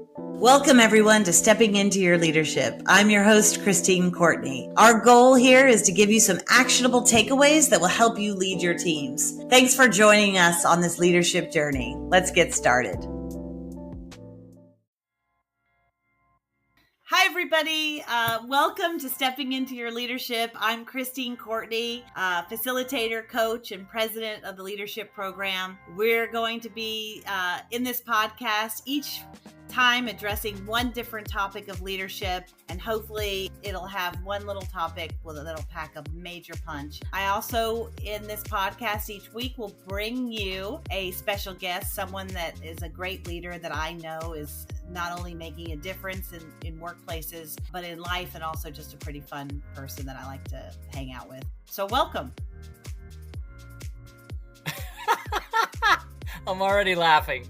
Welcome, everyone, to Stepping Into Your Leadership. I'm your host, Christine Courtney. Our goal here is to give you some actionable takeaways that will help you lead your teams. Thanks for joining us on this leadership journey. Let's get started. Hi, everybody. Welcome to Stepping Into Your Leadership. I'm Christine Courtney, facilitator, coach, and president of the leadership program. We're going to be in this podcast each time addressing one different topic of leadership, and hopefully it'll have one little topic that'll pack a major punch. I also, in this podcast each week, will bring you a special guest, someone that is a great leader that I know is not only making a difference in workplaces, but in life, and also just a pretty fun person that I like to hang out with. So welcome. I'm already laughing.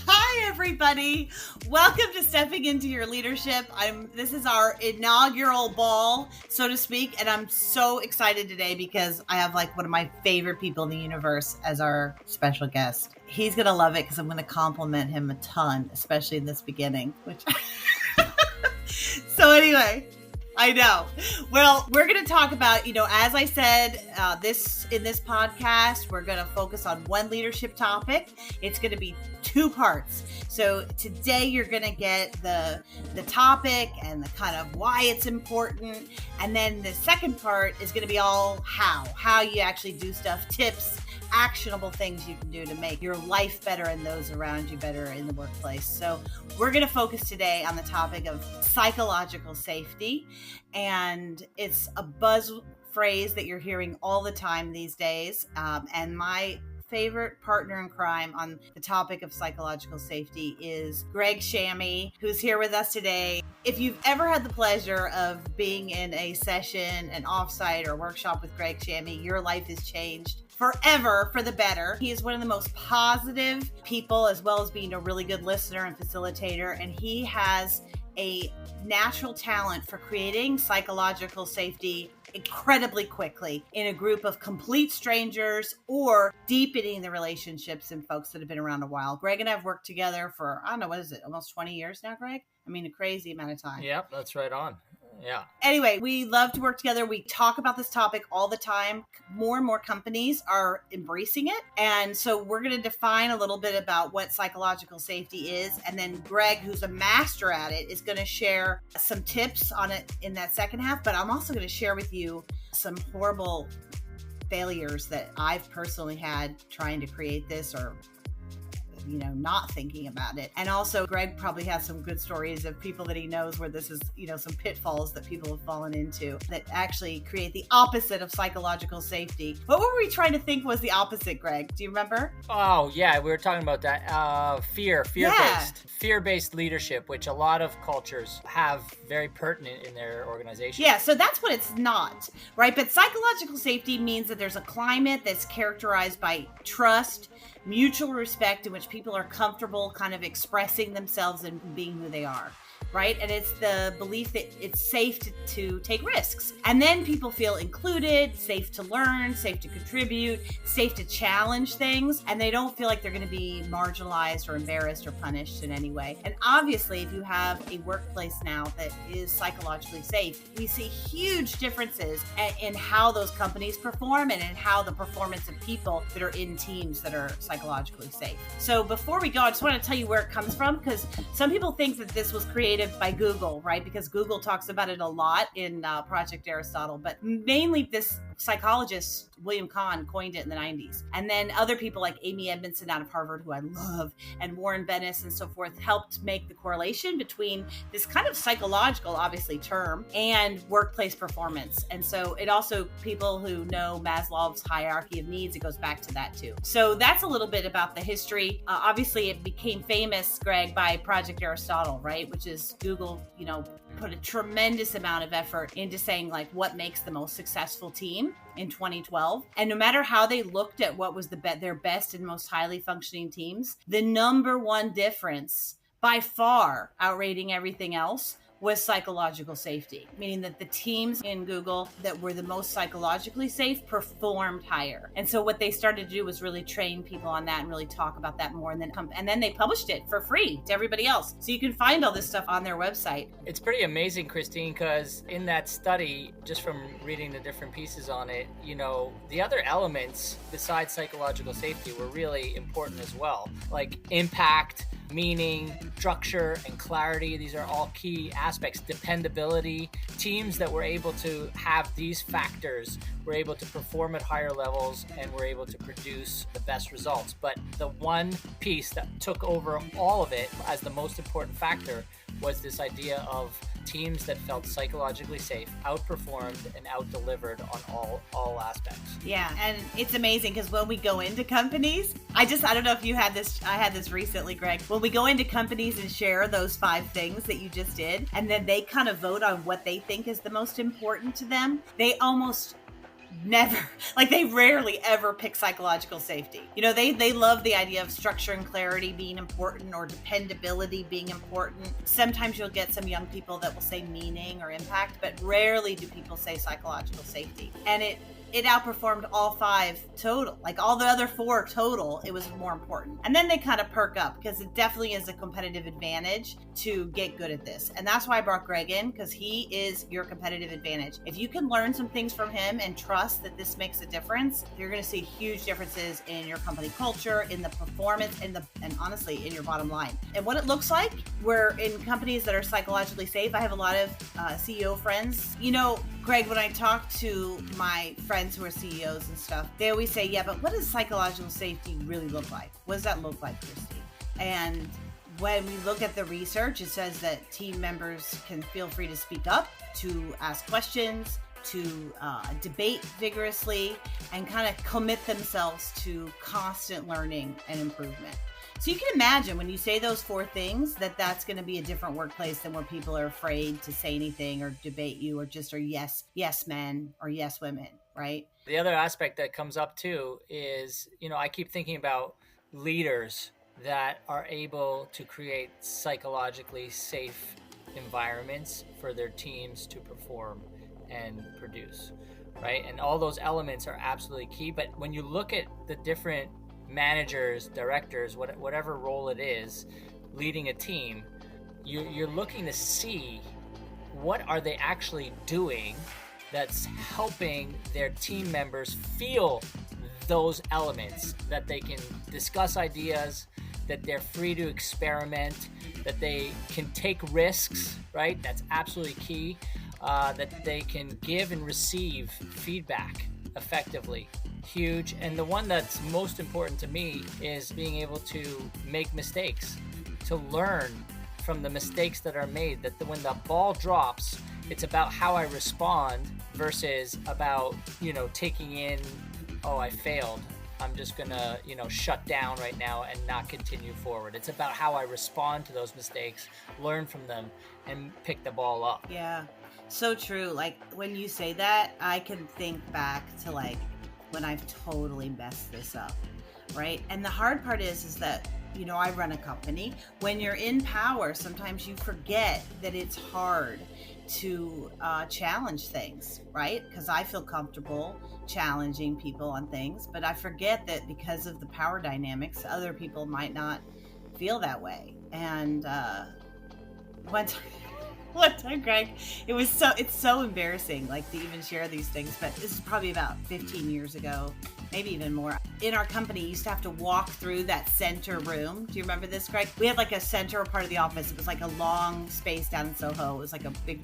Hi, everybody. Welcome to Stepping Into Your Leadership. This is our inaugural ball, so to speak, and I'm so excited today because I have one of my favorite people in the universe as our special guest. He's going to love it because I'm going to compliment him a ton, especially in this beginning. So anyway, I know. Well, we're going to talk about, as I said, in this podcast, we're going to focus on one leadership topic. It's going to be two parts. So today you're going to get the topic and the kind of why it's important. And then the second part is going to be all how you actually do stuff, tips, actionable things you can do to make your life better and those around you better in the workplace. So we're going to focus today on the topic of psychological safety. And it's a buzz phrase that you're hearing all the time these days. And my favorite partner in crime on the topic of psychological safety is Greg Shamie, who's here with us today. If you've ever had the pleasure of being in a session, an offsite, or workshop with Greg Shamie, your life has changed forever for the better. He is one of the most positive people, as well as being a really good listener and facilitator. And he has a natural talent for creating psychological safety incredibly quickly in a group of complete strangers or deepening the relationships and folks that have been around a while. Greg and I have worked together for, I don't know, what is it, almost 20 years now, Greg? I mean, a crazy amount of time. Yep, that's right on. Yeah. Anyway, we love to work together. We talk about this topic all the time. More and more companies are embracing it. And so we're going to define a little bit about what psychological safety is. And then Greg, who's a master at it, is going to share some tips on it in that second half. But I'm also going to share with you some horrible failures that I've personally had trying to create this or not thinking about it. And also Greg probably has some good stories of people that he knows where this is, some pitfalls that people have fallen into that actually create the opposite of psychological safety. What were we trying to think was the opposite, Greg? Do you remember? Oh, yeah. We were talking about that. Fear-based leadership, which a lot of cultures have very pertinent in their organization. Yeah, so that's what it's not, right? But psychological safety means that there's a climate that's characterized by trust, mutual respect, in which people are comfortable kind of expressing themselves and being who they are, right? And it's the belief that it's safe to take risks. And then people feel included, safe to learn, safe to contribute, safe to challenge things, and they don't feel like they're going to be marginalized or embarrassed or punished in any way. And obviously, if you have a workplace now that is psychologically safe, we see huge differences in how those companies perform and in how the performance of people that are in teams that are psychologically safe. So before we go, I just want to tell you where it comes from, because some people think that this was created by Google, right? Because Google talks about it a lot in Project Aristotle, but mainly this psychologist, William Kahn, coined it in the 90s. And then other people like Amy Edmondson out of Harvard, who I love, and Warren Bennis and so forth, helped make the correlation between this kind of psychological, obviously, term and workplace performance. And so it also, people who know Maslow's hierarchy of needs, it goes back to that too. So that's a little bit about the history. Obviously, it became famous, Greg, by Project Aristotle, right? Which is Google, put a tremendous amount of effort into saying what makes the most successful team in 2012. And no matter how they looked at what was their best and most highly functioning teams, the number one difference, by far outrating everything else, was psychological safety, meaning that the teams in Google that were the most psychologically safe performed higher. And so what they started to do was really train people on that and really talk about that more. And then they published it for free to everybody else. So you can find all this stuff on their website. It's pretty amazing, Christine, because in that study, just from reading the different pieces on it, the other elements besides psychological safety were really important as well, like impact, meaning, structure, and clarity. These are all key aspects. Dependability. Teams that were able to have these factors were able to perform at higher levels and were able to produce the best results. But the one piece that took over all of it as the most important factor was this idea of teams that felt psychologically safe, outperformed and out-delivered on all aspects. Yeah, and it's amazing because when we go into companies, I don't know if you had this, I had this recently, Greg. When we go into companies and share those 5 things that you just did, and then they kind of vote on what they think is the most important to them, they almost never, they rarely ever pick psychological safety. They love the idea of structure and clarity being important, or dependability being important. Sometimes you'll get some young people that will say meaning or impact, but rarely do people say psychological safety. And it outperformed all 5 total, all the other 4 total. It was more important. And then they kind of perk up because it definitely is a competitive advantage to get good at this. And that's why I brought Greg in, because he is your competitive advantage. If you can learn some things from him and trust that this makes a difference, you're going to see huge differences in your company culture, in the performance, and honestly, in your bottom line. And what it looks like, we're in companies that are psychologically safe. I have a lot of CEO friends. Greg, when I talk to my friends who are CEOs and stuff, they always say, yeah, but what does psychological safety really look like? What does that look like, Christine? And when we look at the research, it says that team members can feel free to speak up, to ask questions, to debate vigorously, and kind of commit themselves to constant learning and improvement. So you can imagine when you say those 4 things, that's going to be a different workplace than where people are afraid to say anything or debate you, or just are yes men or yes women, right? The other aspect that comes up too is, I keep thinking about leaders that are able to create psychologically safe environments for their teams to perform and produce, right? And all those elements are absolutely key. But when you look at the different managers, directors, whatever role it is, leading a team, you're looking to see what are they actually doing that's helping their team members feel those elements, that they can discuss ideas, that they're free to experiment, that they can take risks, right? That's absolutely key. That they can give and receive feedback effectively. Huge. And the one that's most important to me is being able to make mistakes, to learn from the mistakes that are made, that when the ball drops, it's about how I respond versus about, taking in, oh, I failed, I'm just gonna, shut down right now and not continue forward. It's about how I respond to those mistakes, learn from them, and pick the ball up. Yeah, so true. When you say that, I can think back to when I've totally messed this up, right? And the hard part is that, I run a company. When you're in power, sometimes you forget that it's hard to challenge things, right? Because I feel comfortable challenging people on things, but I forget that because of the power dynamics, other people might not feel that way. And one time, Greg, it's so embarrassing, to even share these things, but this is probably about 15 years ago, maybe even more. In our company, you used to have to walk through that center room. Do you remember this, Greg? We had a center part of the office. It was a long space down in Soho. It was a big,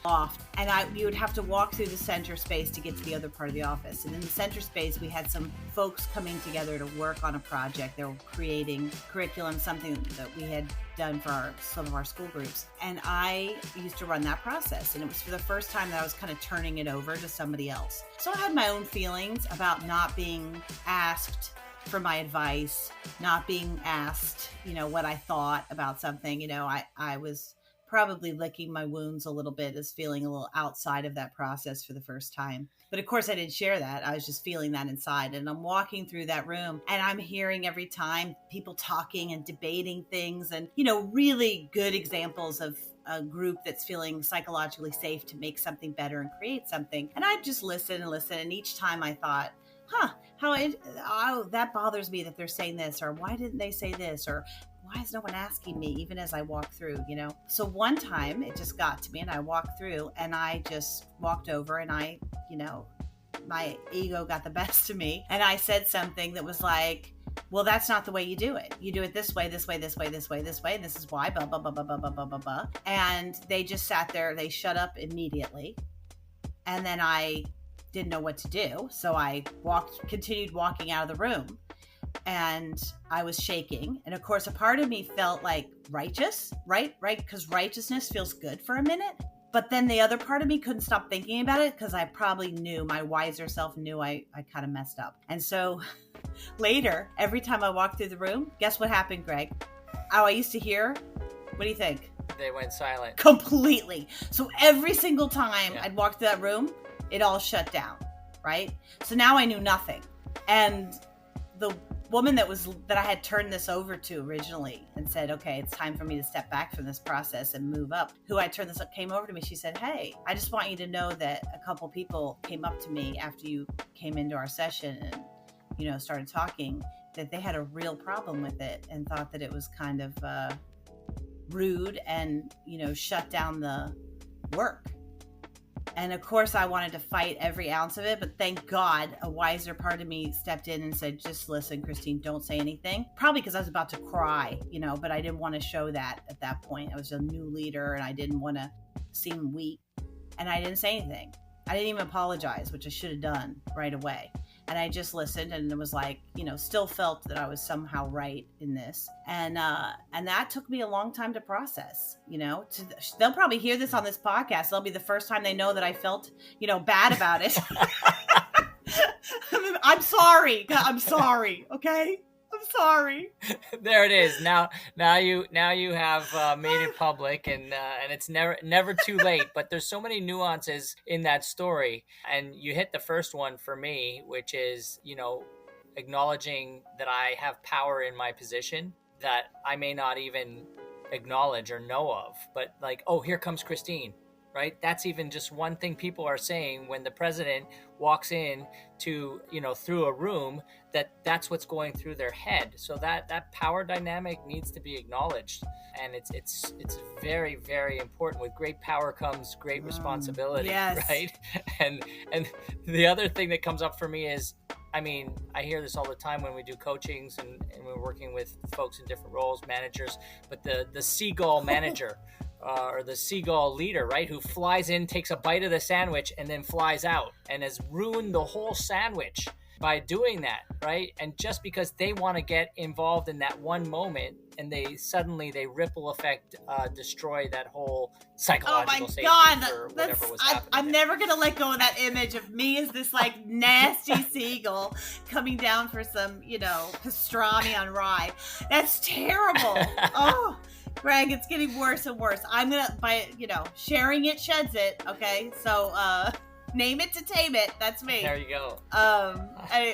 loft. And you would have to walk through the center space to get to the other part of the office. And in the center space, we had some folks coming together to work on a project. They were creating curriculum, something that we had done for some of our school groups. And I used to run that process. And it was for the first time that I was kind of turning it over to somebody else. So I had my own feelings about not being asked for my advice, not being asked, what I thought about something. I was probably licking my wounds a little bit, as feeling a little outside of that process for the first time. But of course I didn't share that. I was just feeling that inside. And I'm walking through that room and I'm hearing every time people talking and debating things, and, really good examples of a group that's feeling psychologically safe to make something better and create something. And I'd just listen and listen. And each time I thought, that bothers me that they're saying this, or why didn't they say this, or why is no one asking me, even as I walk through, So one time it just got to me, and I walked through, and I just walked over, and my ego got the best of me. And I said something that was like, well, that's not the way you do it. You do it this way, this way, this way, this way, this way. And this is why, blah, blah, blah, blah, blah, blah, blah, blah, blah. And they just sat there. They shut up immediately. And then I didn't know what to do. So I continued walking out of the room, and I was shaking. And of course, a part of me felt like righteous, right? Because righteousness feels good for a minute. But then the other part of me couldn't stop thinking about it, because I probably knew, my wiser self knew I kind of messed up. And so later, every time I walked through the room, guess what happened, Greg? I used to hear, what do you think? They went silent. Completely. So every single time I'd walk through that room, it all shut down, right? So now I knew nothing. And the woman that I had turned this over to originally and said, okay, it's time for me to step back from this process and move up, who I turned this up, came over to me. She said, hey, I just want you to know that a couple people came up to me after you came into our session and, started talking, that they had a real problem with it and thought that it was kind of rude and, shut down the work. And of course, I wanted to fight every ounce of it, but thank God a wiser part of me stepped in and said, just listen, Christine, don't say anything. Probably because I was about to cry, but I didn't want to show that at that point. I was a new leader and I didn't want to seem weak. And I didn't say anything. I didn't even apologize, which I should have done right away. And I just listened, and it was like, still felt that I was somehow right in this. And that took me a long time to process, they'll probably hear this on this podcast. It'll be the first time they know that I felt, bad about it. I'm sorry. Okay. I'm sorry. There it is. Now you have made it public, and it's never too late. But there's so many nuances in that story, and you hit the first one for me, which is acknowledging that I have power in my position that I may not even acknowledge or know of. But like, oh, here comes Christine. Right? That's even just one thing people are saying when the president walks in to, through a room, that's what's going through their head. So that power dynamic needs to be acknowledged. And it's very, very important. With great power comes great responsibility, yes. Right? And the other thing that comes up for me is, I hear this all the time when we do coachings and we're working with folks in different roles, managers, but the seagull manager, or the seagull leader, right, who flies in, takes a bite of the sandwich, and then flies out, and has ruined the whole sandwich by doing that, right? And just because they want to get involved in that one moment, and they ripple effect destroy that whole psychological safety for whatever was happening. I'm never going to let go of that image of me as this like nasty seagull coming down for some, pastrami on rye. That's terrible. Oh, Greg, it's getting worse and worse. I'm going to, sharing it sheds it. Okay. So, name it to tame it. That's me. There you go.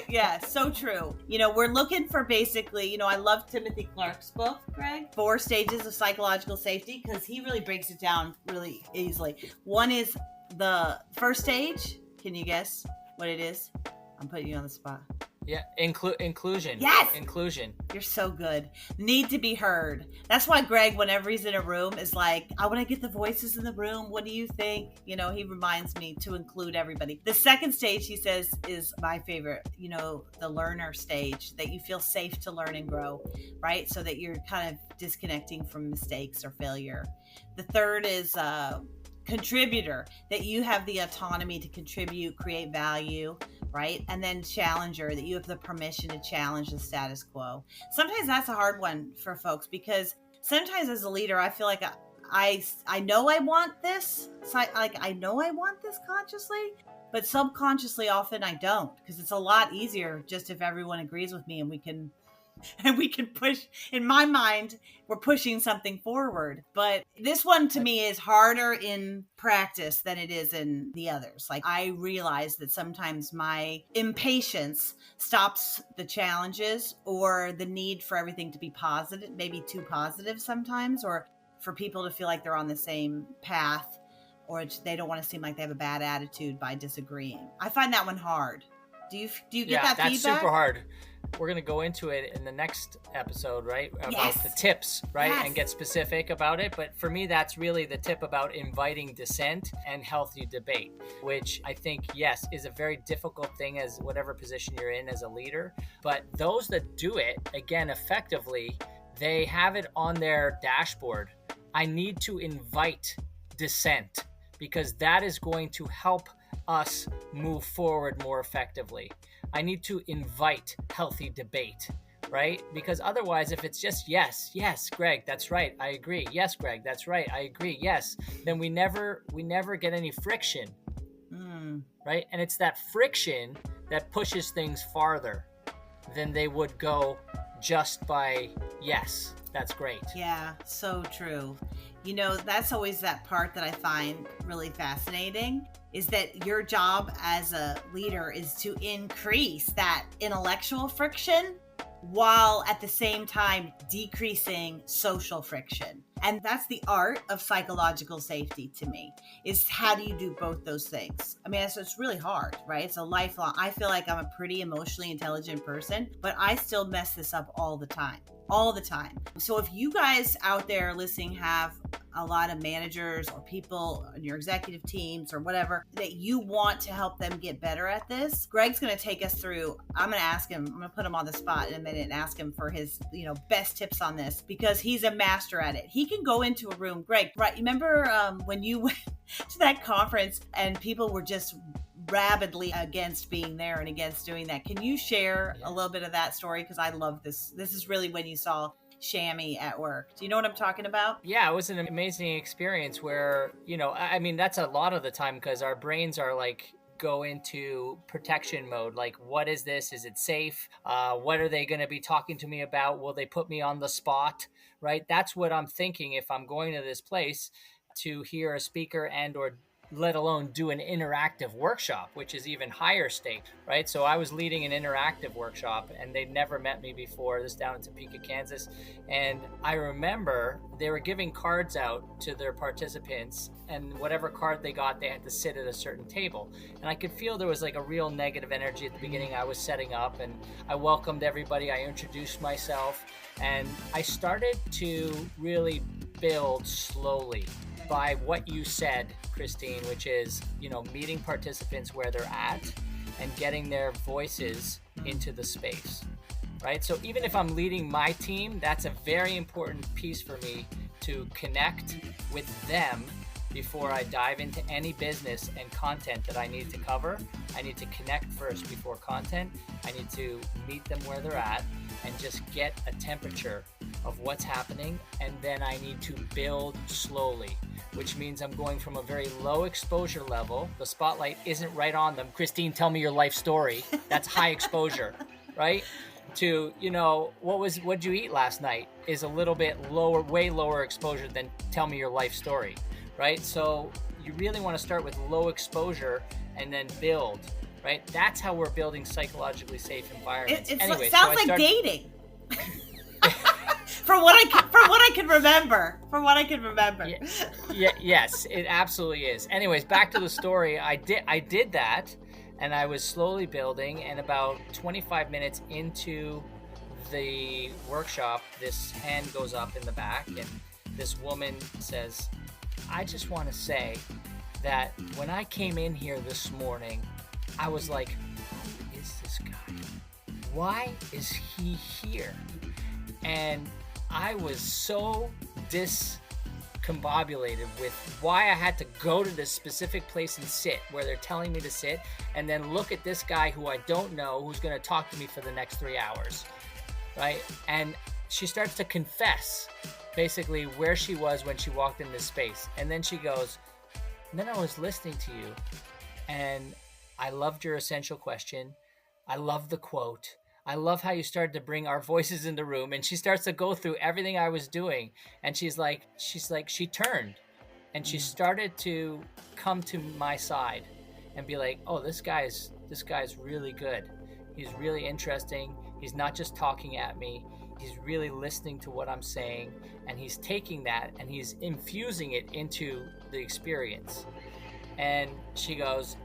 Yeah, so true. We're looking for basically, I love Timothy Clark's book, Greg, 4 Stages of Psychological Safety, because he really breaks it down really easily. One is the first stage. Can you guess what it is? I'm putting you on the spot. Yeah, inclusion. Yes! Inclusion. You're so good. Need to be heard. That's why Greg, whenever he's in a room, is like, I want to get the voices in the room. What do you think? He reminds me to include everybody. The second stage, he says, is my favorite, the learner stage, that you feel safe to learn and grow, right? So that you're kind of disconnecting from mistakes or failure. The third is contributor, that you have the autonomy to contribute, create value, right? And then challenger, that you have the permission to challenge the status quo. Sometimes that's a hard one for folks, because sometimes as a leader, I feel like I know I want this. So I know I want this consciously, but subconsciously often I don't, because it's a lot easier just if everyone agrees with me and we can push. In my mind, we're pushing something forward. But this one to me is harder in practice than it is in the others. Like, I realize that sometimes my impatience stops the challenges, or the need for everything to be positive, maybe too positive sometimes, or for people to feel like they're on the same path, or they don't want to seem like they have a bad attitude by disagreeing. I find that one hard. Do you get that feedback? Yeah, that's super hard. We're going to go into it in the next episode, right? About the tips, right? And get specific about it. But for me, that's really the tip about inviting dissent and healthy debate, which I think, yes, is a very difficult thing as whatever position you're in as a leader. But those that do it, again, effectively, they have it on their dashboard. I need to invite dissent because that is going to help us move forward more effectively. I need to invite healthy debate, right? Because otherwise, if it's just yes, Greg, that's right, I agree. Yes, Greg, that's right, I agree. Yes, then we never get any friction, right? And it's that friction that pushes things farther than they would go just by yes, that's great. Yeah, so true. You know, that's always that part that I find really fascinating, is that your job as a leader is to increase that intellectual friction while at the same time decreasing social friction. And that's the art of psychological safety to me, is how do you do both those things? I mean, it's really hard, right? It's a lifelong. I feel like I'm a pretty emotionally intelligent person, but I still mess this up all the time. So if you guys out there listening have a lot of managers or people on your executive teams or whatever that you want to help them get better at this, Greg's going to take us through. I'm going to put him on the spot in a minute and ask him for his, best tips on this, because he's a master at it. He can go into a room. Greg, right? Remember when you went to that conference and people were just rabidly against being there and against doing that? Can you share a little bit of that story? Because I love this. This is really when you saw Shamie at work. Do you know what I'm talking about? Yeah, it was an amazing experience where, I mean, that's a lot of the time because our brains are like, go into protection mode. Like, what is this? Is it safe? What are they going to be talking to me about? Will they put me on the spot? Right? That's what I'm thinking if I'm going to this place to hear a speaker and or let alone do an interactive workshop, which is even higher stake, right? So I was leading an interactive workshop and they'd never met me before, this down in Topeka, Kansas. And I remember they were giving cards out to their participants, and whatever card they got, they had to sit at a certain table. And I could feel there was like a real negative energy at the beginning. I was setting up and I welcomed everybody. I introduced myself and I started to really build slowly by what you said, Christine, which is, meeting participants where they're at and getting their voices into the space, right? So even if I'm leading my team, that's a very important piece for me to connect with them before I dive into any business and content that I need to cover. I need to connect first before content. I need to meet them where they're at and just get a temperature of what's happening. And then I need to build slowly, which means I'm going from a very low exposure level. The spotlight isn't right on them. Christine, tell me your life story. That's high exposure, right? To, what'd you eat last night is a little bit lower, way lower exposure than tell me your life story, right? So you really want to start with low exposure and then build, right? That's how we're building psychologically safe environments. It sounds like dating. From what I can remember. Yes, it absolutely is. Anyways, back to the story. I did that, and I was slowly building. And about 25 minutes into the workshop, this hand goes up in the back, and this woman says, "I just want to say that when I came in here this morning, I was like, who is this guy? Why is he here?" And I was so discombobulated with why I had to go to this specific place and sit where they're telling me to sit, and then look at this guy who I don't know who's going to talk to me for the next 3 hours, right? And she starts to confess basically where she was when she walked in this space. And then she goes, "Then I was listening to you and I loved your essential question. I love the quote. I love how you started to bring our voices in the room." And she starts to go through everything I was doing. And she turned and she started to come to my side and be like, "Oh, this guy's really good. He's really interesting. He's not just talking at me. He's really listening to what I'm saying, and he's taking that and he's infusing it into the experience. And she goes,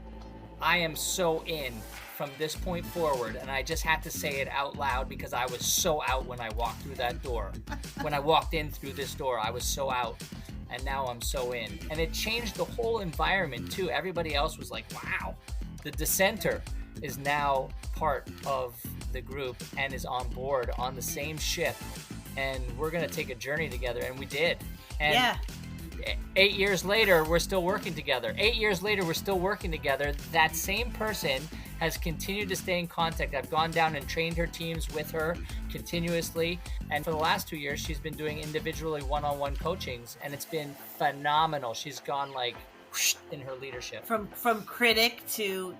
I am so in from this point forward. And I just had to say it out loud because I was so out when I walked through that door. When I walked in through this door, I was so out. And now I'm so in. And it changed the whole environment too. Everybody else was like, wow, the dissenter is now part of the group and is on board on the same ship. And we're going to take a journey together. And we did. And yeah. 8 years later, we're still working together. 8 years later, we're still working together. That same person has continued to stay in contact. I've gone down and trained her teams with her continuously. And for the last 2 years, she's been doing individually one-on-one coachings, and it's been phenomenal. She's gone like in her leadership. From critic to,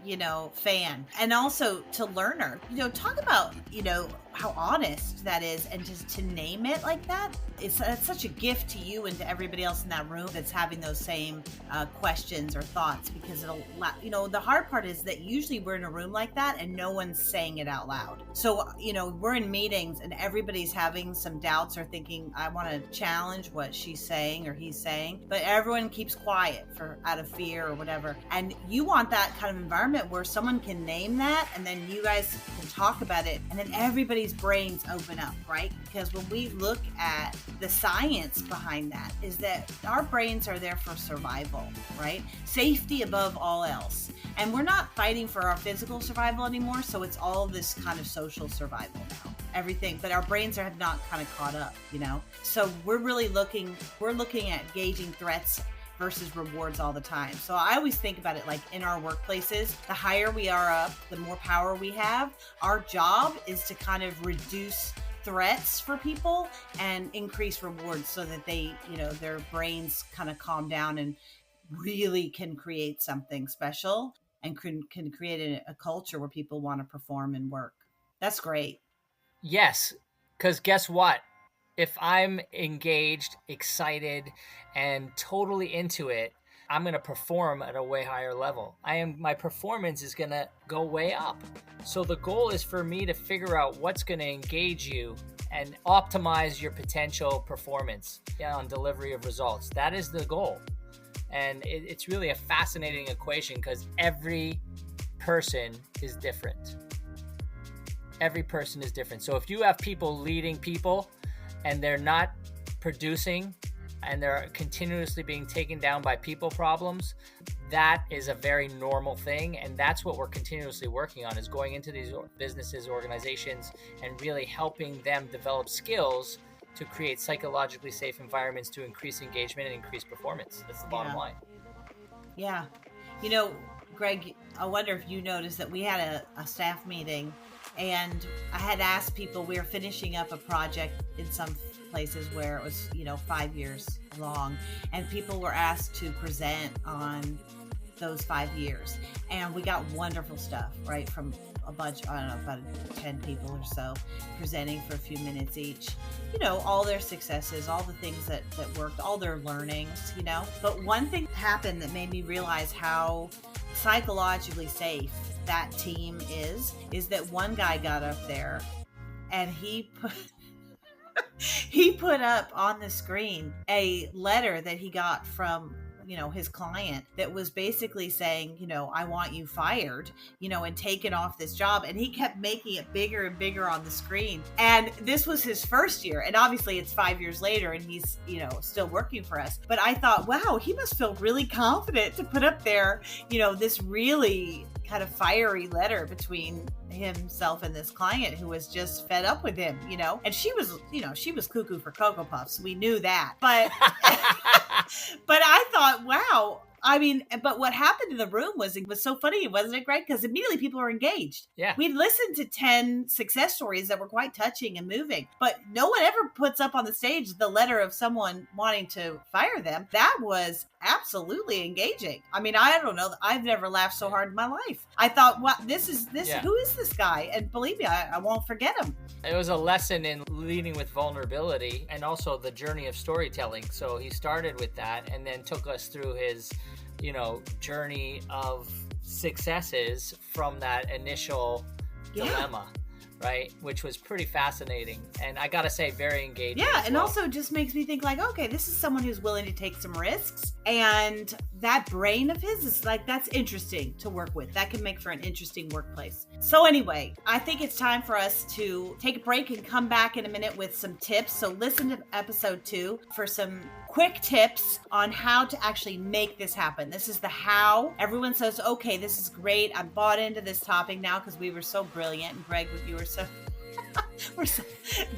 fan, and also to learner. Talk about, how honest that is, and just to name it like that. It's such a gift to you and to everybody else in that room that's having those same questions or thoughts, because the hard part is that usually we're in a room like that and no one's saying it out loud. So, we're in meetings and everybody's having some doubts or thinking, I want to challenge what she's saying or he's saying, but everyone keeps quiet out of fear or whatever. And you want that kind of environment where someone can name that, and then you guys can talk about it, and then everybody's brains open up, right? Because when we look at the science behind that, is that our brains are there for survival, right? Safety above all else. And we're not fighting for our physical survival anymore, so it's all this kind of social survival now. Everything, but our brains have not kind of caught up, So we're looking at gauging threats versus rewards all the time. So I always think about it like in our workplaces, the higher we are up, the more power we have. Our job is to kind of reduce threats for people and increase rewards so that they, their brains kind of calm down and really can create something special and can create a culture where people want to perform and work. That's great. Yes, because guess what? If I'm engaged, excited, and totally into it, I'm going to perform at a way higher level. My performance is going to go way up. So the goal is for me to figure out what's going to engage you and optimize your potential performance on delivery of results. That is the goal. And it's really a fascinating equation because every person is different. Every person is different. So if you have people leading people and they're not producing and they're continuously being taken down by people problems, that is a very normal thing. And that's what we're continuously working on, is going into these businesses, organizations, and really helping them develop skills to create psychologically safe environments to increase engagement and increase performance. That's the bottom line. Yeah. Greg, I wonder if you noticed that we had a staff meeting, and I had asked people, we were finishing up a project in some places where it was, 5 years long, and people were asked to present on those 5 years. And we got wonderful stuff, right? From a bunch, I don't know, about 10 people or so presenting for a few minutes each, all their successes, all the things that worked, all their learnings, But one thing happened that made me realize how psychologically safe that team is that one guy got up there and he put up on the screen a letter that he got from his client that was basically saying, I want you fired, and taken off this job. And he kept making it bigger and bigger on the screen. And this was his first year. And obviously it's 5 years later and he's, still working for us. But I thought, wow, he must feel really confident to put up there, this really kind of fiery letter between himself and this client who was just fed up with him, and she was cuckoo for Cocoa Puffs. We knew that, but but I thought, wow. I mean, but what happened in the room was so funny, wasn't it, Greg? Because immediately people were engaged. Yeah. We listened to 10 success stories that were quite touching and moving, but no one ever puts up on the stage the letter of someone wanting to fire them. That was absolutely engaging. I mean, I don't know. I've never laughed so hard in my life. I thought, wow, who is this guy? And believe me, I won't forget him. It was a lesson in leading with vulnerability and also the journey of storytelling. So he started with that and then took us through his, journey of successes from that initial dilemma. right? Which was pretty fascinating. And I got to say, very engaging. Yeah. And also just makes me think like, okay, this is someone who's willing to take some risks. And that brain of his is like, that's interesting to work with. That can make for an interesting workplace. So anyway, I think it's time for us to take a break and come back in a minute with some tips. So listen to episode 2 for some quick tips on how to actually make this happen. This is the how. Everyone says, okay, this is great. I'm bought into this topic now because we were so brilliant. And Greg, you were so...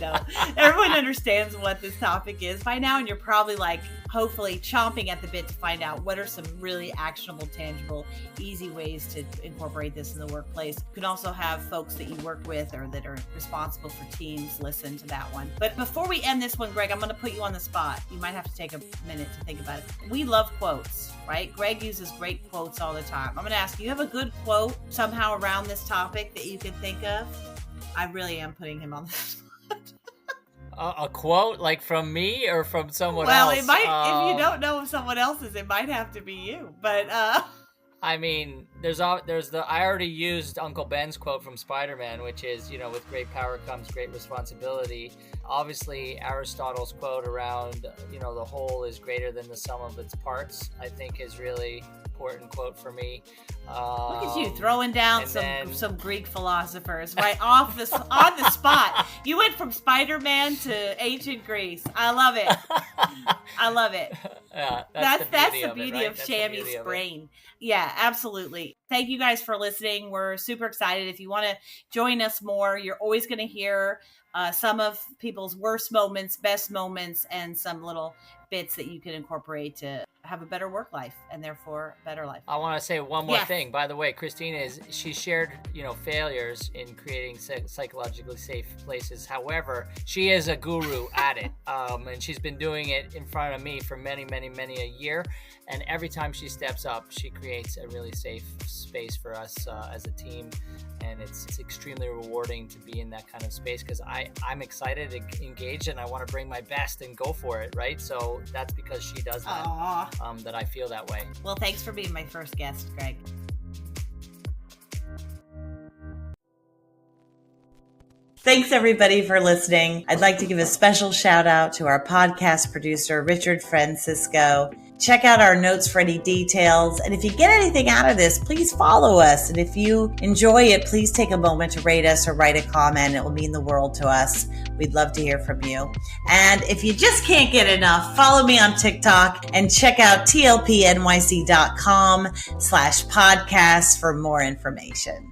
No, everyone understands what this topic is by now, and you're probably like, hopefully chomping at the bit to find out what are some really actionable, tangible, easy ways to incorporate this in the workplace. You can also have folks that you work with or that are responsible for teams listen to that one. But before we end this one, Greg, I'm going to put you on the spot. You might have to take a minute to think about it. We love quotes, right? Greg uses great quotes all the time. I'm going to ask you have a good quote somehow around this topic that you can think of? I really am putting him on the spot. A quote like from me or from someone else? Well, it might, if you don't know of someone else's, it might have to be you. But I mean, I already used Uncle Ben's quote from Spider-Man, which is, with great power comes great responsibility. Obviously, Aristotle's quote around, the whole is greater than the sum of its parts, I think is really important quote for me. Look at you throwing down some Greek philosophers right on the spot. You went from Spider-Man to ancient Greece. I love it. I love it. Yeah, that's the beauty of Shamie's brain. Yeah, absolutely. Thank you guys for listening. We're super excited. If you want to join us more, you're always going to hear some of people's worst moments, best moments, and some little bits that you can incorporate to have a better work life and therefore a better life. I want to say one more thing. By the way, Christine she shared, failures in creating psychologically safe places. However, she is a guru at it. And she's been doing it in front of me for many, many, many a year. And every time she steps up, she creates a really safe space for us as a team. And it's extremely rewarding to be in that kind of space because I'm excited and engaged and I want to bring my best and go for it, right? So that's because she does that, that I feel that way. Well, thanks for being my first guest, Greg. Thanks, everybody, for listening. I'd like to give a special shout out to our podcast producer, Richard Francisco. Check out our notes for any details. And if you get anything out of this, please follow us. And if you enjoy it, please take a moment to rate us or write a comment. It will mean the world to us. We'd love to hear from you. And if you just can't get enough, follow me on TikTok and check out tlpnyc.com/podcast for more information.